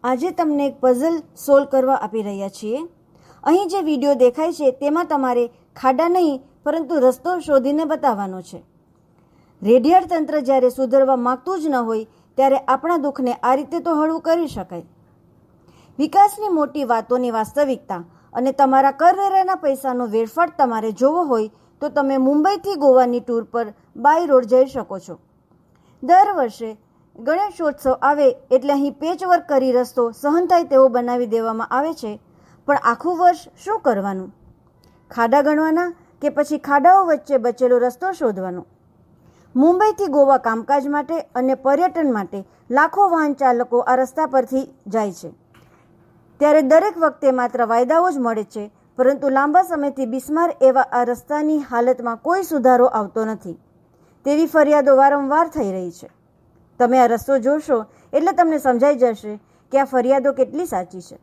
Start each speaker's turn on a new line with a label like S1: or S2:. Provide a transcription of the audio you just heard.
S1: આજે તમને એક પઝલ સોલ્વ કરવા આપી રહ્યા છીએ। અહીં જે વિડીયો દેખાય છે તેમાં તમારે ખાડા નહીં પરંતુ રસ્તો શોધીને બતાવવાનો છે। રેડિયાળ તંત્ર જ્યારે સુધરવા માગતું જ ન હોય ત્યારે આપણા દુઃખને આ રીતે તો હળવું કરી શકાય। વિકાસની મોટી વાતોની વાસ્તવિકતા અને તમારા કરવેરાના પૈસાનો વેડફાટ તમારે જોવો હોય તો તમે મુંબઈથી ગોવાની ટૂર પર બાય રોડ જઈ શકો છો। દર વર્ષે ગણેશોત્સવ આવે એટલે અહીં પેચવર્ક કરી રસ્તો સહન થાય તેવો બનાવી દેવામાં આવે છે, પણ આખું વર્ષ શું કરવાનું? ખાડા ગણવાના કે પછી ખાડાઓ વચ્ચે બચેલો રસ્તો શોધવાનો? મુંબઈથી ગોવા કામકાજ માટે અને પર્યટન માટે લાખો વાહન ચાલકો આ રસ્તા પરથી જાય છે, ત્યારે દરેક વખતે માત્ર વાયદાઓ જ મળે છે, પરંતુ લાંબા સમયથી બિસ્માર એવા આ રસ્તાની હાલતમાં કોઈ સુધારો આવતો નથી તેવી ફરિયાદો વારંવાર થઈ રહી છે। તમે આ રસ્તો જોશો એટલે તમને સમજાઈ જશે કે આ ફરિયાદો કેટલી સાચી છે।